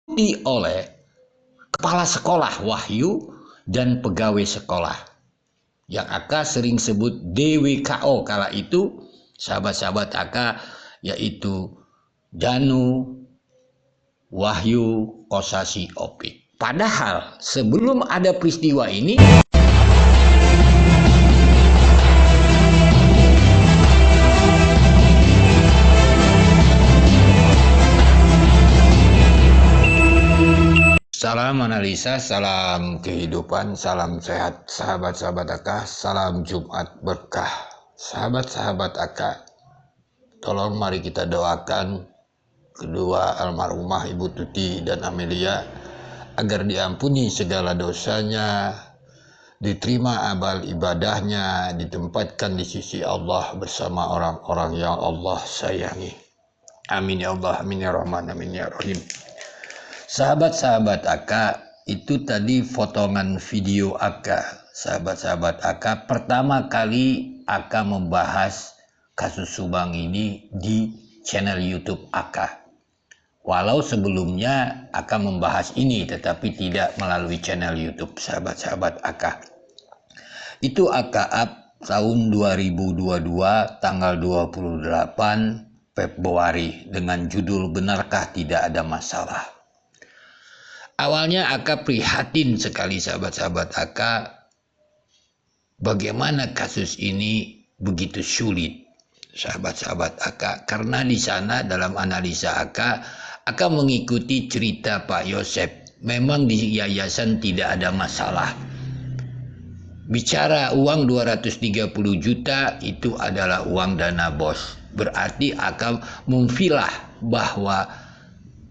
oleh kepala sekolah Wahyu dan pegawai sekolah yang Aka sering sebut DWKO kala itu, sahabat-sahabat Aka, yaitu Danu, Wahyu, Kosasi, Opik. Padahal sebelum ada peristiwa ini, salam analisa, salam kehidupan, salam sehat sahabat-sahabat Aka, salam Jumat berkah. Sahabat-sahabat Aka, tolong mari kita doakan kedua almarhumah Ibu Tuti dan Amelia agar diampuni segala dosanya, diterima amal ibadahnya, ditempatkan di sisi Allah bersama orang-orang yang Allah sayangi. Amin ya Allah, amin ya Rahman, amin ya Rahim. Sahabat-sahabat Aka, itu tadi potongan video Aka. Sahabat-sahabat Aka, pertama kali Aka membahas kasus Subang ini di channel YouTube Aka. Walau sebelumnya Aka membahas ini tetapi tidak melalui channel YouTube sahabat-sahabat Aka. Itu Aka up tahun 2022 tanggal 28 Februari dengan judul Benarkah Tidak Ada Masalah. Awalnya Aka prihatin sekali sahabat-sahabat Aka, bagaimana kasus ini begitu sulit sahabat-sahabat Aka, karena di sana dalam analisa Aka mengikuti cerita Pak Yosep. Memang di yayasan tidak ada masalah. Bicara uang 230 juta itu adalah uang dana bos. Berarti Aka memfilah bahwa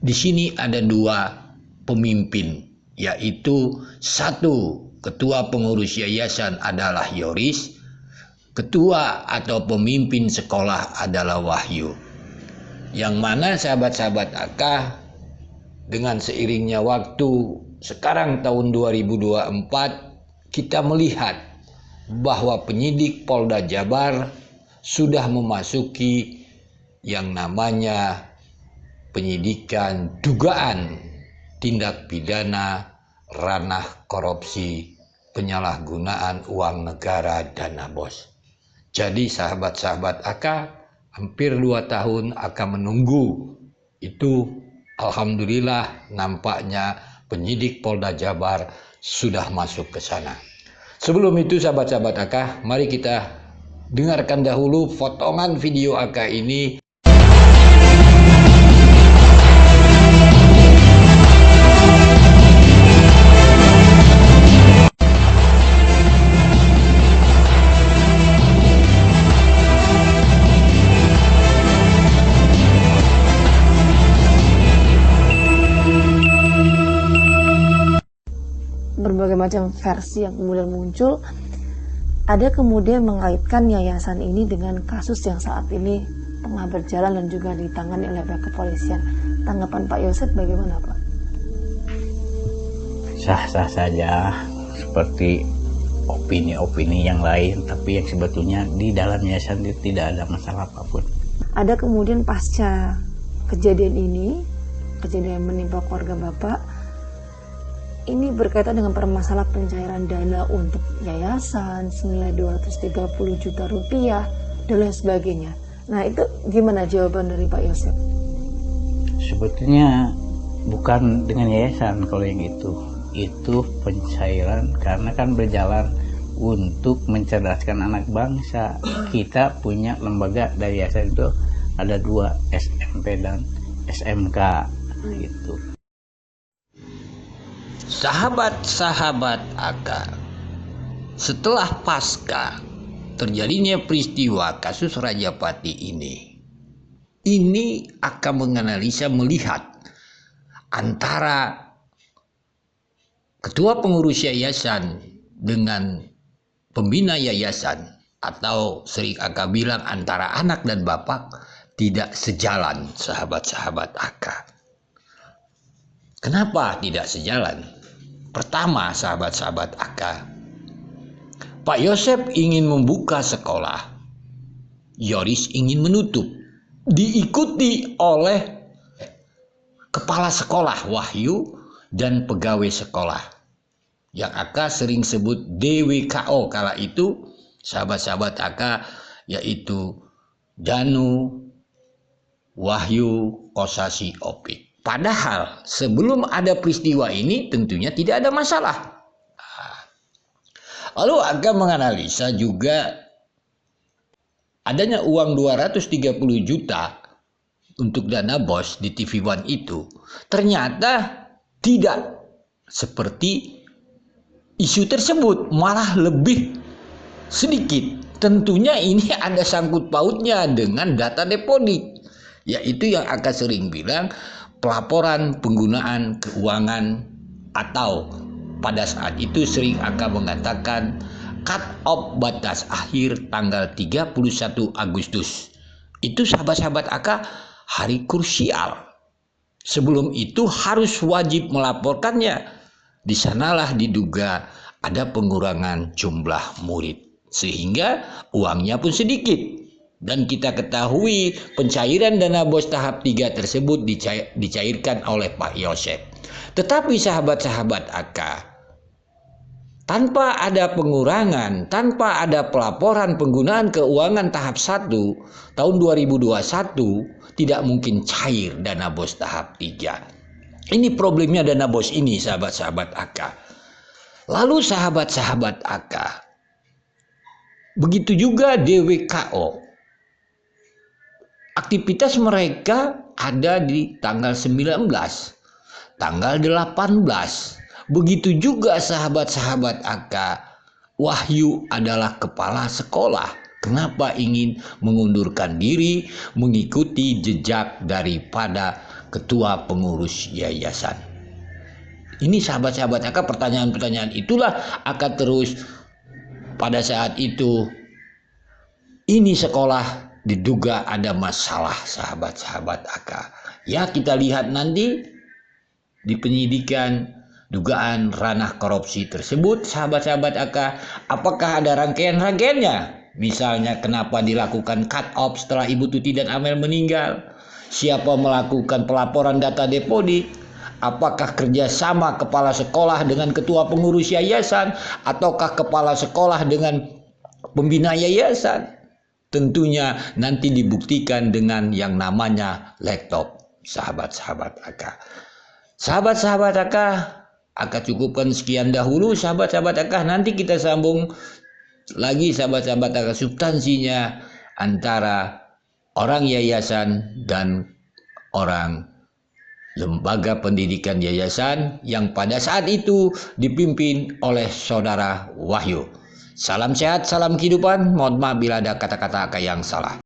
di sini ada dua pemimpin, yaitu satu, ketua pengurus yayasan adalah Yoris, ketua atau pemimpin sekolah adalah Wahyu. Yang mana sahabat-sahabat Aka, dengan seiringnya waktu, sekarang tahun 2024, kita melihat bahwa penyidik Polda Jabar sudah memasuki yang namanya penyidikan dugaan tindak pidana ranah korupsi penyalahgunaan uang negara dana bos. Jadi sahabat-sahabat Aka, hampir 2 tahun Aka menunggu itu. Alhamdulillah nampaknya penyidik Polda Jabar sudah masuk ke sana. Sebelum itu sahabat-sahabat Aka, mari kita dengarkan dahulu potongan video Aka ini. Berbagai macam versi yang kemudian muncul, ada kemudian mengaitkan yayasan ini dengan kasus yang saat ini tengah berjalan dan juga ditangani oleh pihak kepolisian. Tanggapan Pak Yosep bagaimana Pak? Sah-sah saja seperti opini-opini yang lain, tapi yang sebetulnya di dalam yayasan itu tidak ada masalah apapun. Ada kemudian pasca kejadian ini, kejadian menimpa keluarga Bapak, ini berkaitan dengan permasalahan pencairan dana untuk yayasan senilai 230 juta rupiah dan lain sebagainya. Nah itu gimana jawaban dari Pak Yosep? Sebetulnya bukan dengan yayasan kalau yang itu pencairan karena kan berjalan untuk mencerdaskan anak bangsa. Kita punya lembaga dari yayasan itu ada 2, SMP dan SMK gitu. Sahabat-sahabat Aka, setelah pasca terjadinya peristiwa kasus Rajapati ini Aka menganalisa melihat antara ketua pengurus yayasan dengan pembina yayasan, atau sering Aka bilang antara anak dan bapak, tidak sejalan sahabat-sahabat Aka. Kenapa tidak sejalan? Pertama sahabat-sahabat Aka, Pak Yosep ingin membuka sekolah, Yoris ingin menutup. Diikuti oleh kepala sekolah Wahyu dan pegawai sekolah yang Aka sering sebut DWKO kala itu, sahabat-sahabat Aka, yaitu Danu, Wahyu, Kosasi, Opik. Padahal sebelum ada peristiwa ini tentunya tidak ada masalah. Lalu Aka menganalisa juga adanya uang 230 juta untuk dana bos di TV One itu ternyata tidak seperti isu tersebut, malah lebih sedikit. Tentunya ini ada sangkut pautnya dengan data deposit, yaitu yang Aka sering bilang pelaporan penggunaan keuangan, atau pada saat itu sering Aka mengatakan cut off batas akhir tanggal 31 Agustus. Itu sahabat-sahabat Aka hari krusial. Sebelum itu harus wajib melaporkannya. Di sanalah diduga ada pengurangan jumlah murid, sehingga uangnya pun sedikit. Dan kita ketahui pencairan dana bos tahap 3 tersebut dicairkan oleh Pak Yosef. Tetapi sahabat-sahabat Aka, tanpa ada pengurangan, tanpa ada pelaporan penggunaan keuangan tahap 1 tahun 2021, tidak mungkin cair dana bos tahap 3. Ini problemnya dana bos ini, sahabat-sahabat Aka. Lalu sahabat-sahabat Aka, begitu juga DWKO. Aktivitas mereka ada di tanggal 19, tanggal 18. Begitu juga sahabat-sahabat Aka, Wahyu adalah kepala sekolah. Kenapa ingin mengundurkan diri mengikuti jejak daripada ketua pengurus yayasan? Ini sahabat-sahabat Aka, pertanyaan-pertanyaan itulah Aka terus pada saat itu. Ini sekolah diduga ada masalah, sahabat-sahabat Aka. Ya, kita lihat nanti di penyidikan dugaan ranah korupsi tersebut, sahabat-sahabat Aka, apakah ada rangkaian-rangkaiannya? Misalnya kenapa dilakukan cut off setelah Ibu Tuti dan Amel meninggal? Siapa melakukan pelaporan data deposit? Apakah kerjasama kepala sekolah dengan ketua pengurus yayasan? Ataukah kepala sekolah dengan pembina yayasan? Tentunya nanti dibuktikan dengan yang namanya laptop, sahabat-sahabat Aka. Sahabat-sahabat Aka cukupkan sekian dahulu, sahabat-sahabat Aka. Nanti kita sambung lagi, sahabat-sahabat Aka, substansinya antara orang yayasan dan orang lembaga pendidikan yayasan yang pada saat itu dipimpin oleh saudara Wahyu. Salam sehat, salam kehidupan. Mohon maaf bila ada kata-kata Aka yang salah.